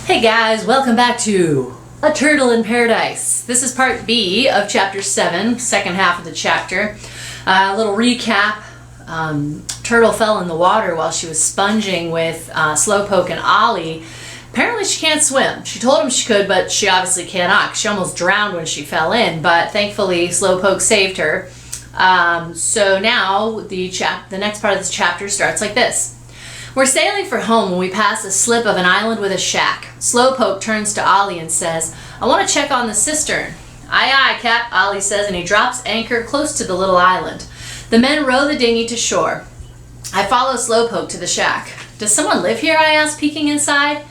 Hey guys, welcome back to A Turtle in Paradise. This is part B of chapter 7, second half of the chapter. A little recap. Turtle fell in the water while she was sponging with Slowpoke and Ollie. Apparently she can't swim. She told him she could, but she obviously cannot. She almost drowned when she fell in, but thankfully Slowpoke saved her. So now the next part of this chapter starts like this. We're sailing for home when we pass a slip of an island with a shack. Slowpoke turns to Ollie and says, "I want to check on the cistern." "Aye, aye, Cap," Ollie says, and he drops anchor close to the little island. The men row the dinghy to shore. I follow Slowpoke to the shack. "Does someone live here?" I ask, peeking inside.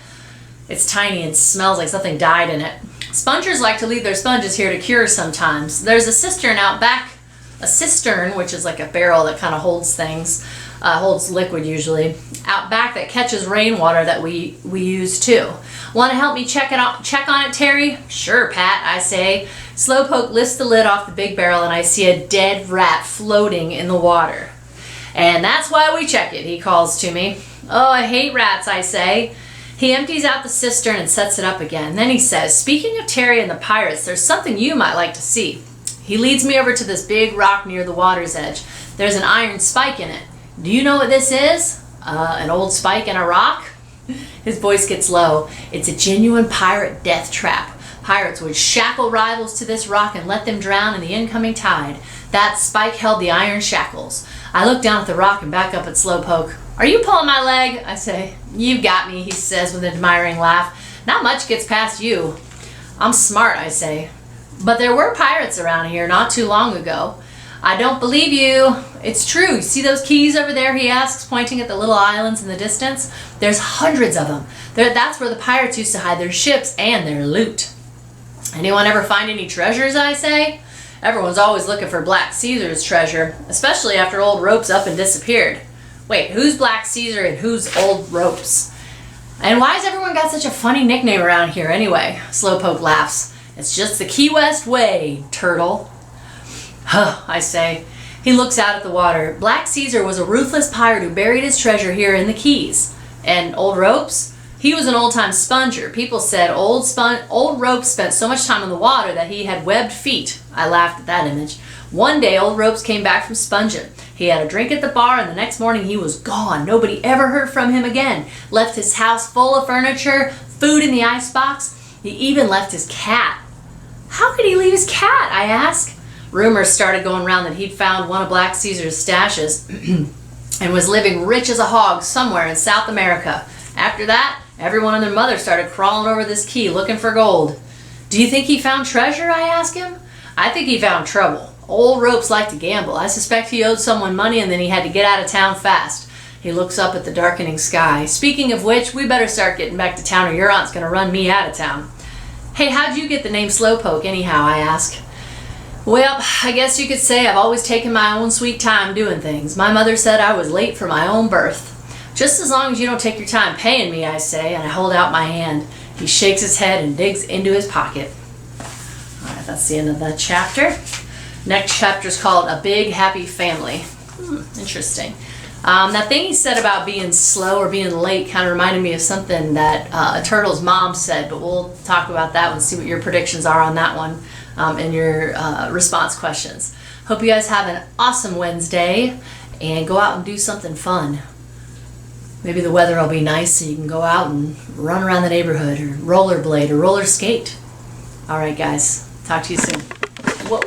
It's tiny and smells like something died in it. Spongers like to leave their sponges here to cure sometimes. There's a cistern out back. A cistern, which is like a barrel that kind of holds things, holds liquid usually, out back that catches rainwater that we use too. "Want to help me check on it, Terry?" "Sure, Pat," I say. Slowpoke lifts the lid off the big barrel and I see a dead rat floating in the water. "And that's why we check it," he calls to me. "Oh, I hate rats," I say. He empties out the cistern and sets it up again. Then he says, "Speaking of Terry and the pirates, there's something you might like to see." He leads me over to this big rock near the water's edge. There's an iron spike in it. "Do you know what this is?" An old spike in a rock?" His voice gets low. "It's a genuine pirate death trap. Pirates would shackle rivals to this rock and let them drown in the incoming tide. That spike held the iron shackles." I look down at the rock and back up at Slowpoke. "Are you pulling my leg?" I say. "You've got me," he says with an admiring laugh. "Not much gets past you." "I'm smart," I say. "But there were pirates around here not too long ago." "I don't believe you." "It's true. You see those keys over there?" he asks, pointing at the little islands in the distance. "There's hundreds of them. That's where the pirates used to hide their ships and their loot." "Anyone ever find any treasures?" I say. "Everyone's always looking for Black Caesar's treasure, especially after Old Ropes up and disappeared." "Wait, who's Black Caesar and who's Old Ropes? And why's everyone got such a funny nickname around here anyway?" Slowpoke laughs. "It's just the Key West way, Turtle." "Huh," I say. He looks out at the water. "Black Caesar was a ruthless pirate who buried his treasure here in the Keys. And Old Ropes? He was an old-time sponger. People said Old Ropes spent so much time in the water that he had webbed feet." I laughed at that image. "One day Old Ropes came back from sponging. He had a drink at the bar and the next morning he was gone. Nobody ever heard from him again. Left his house full of furniture, food in the icebox. He even left his cat." "How could he leave his cat?" I ask. Rumors started going around that he'd found one of Black Caesar's stashes and was living rich as a hog somewhere in South America. After that, everyone and their mother started crawling over this key looking for gold. "Do you think he found treasure?" I ask him. "I think he found trouble. Old Ropes liked to gamble. I suspect he owed someone money and then he had to get out of town fast." He looks up at the darkening sky. "Speaking of which, we better start getting back to town or your aunt's going to run me out of town." "Hey, how'd you get the name Slowpoke anyhow?" I ask. "Well, I guess you could say I've always taken my own sweet time doing things. My mother said I was late for my own birth." "Just as long as you don't take your time paying me," I say, and I hold out my hand. He shakes his head and digs into his pocket. All right, that's the end of that chapter. Next chapter is called A Big Happy Family. Interesting. That thing he said about being slow or being late kind of reminded me of something that a turtle's mom said, but we'll talk about that one, see what your predictions are on that one in your response questions. Hope you guys have an awesome Wednesday and go out and do something fun. Maybe the weather will be nice so you can go out and run around the neighborhood or rollerblade or roller skate. All right, guys. Talk to you soon. Whoa.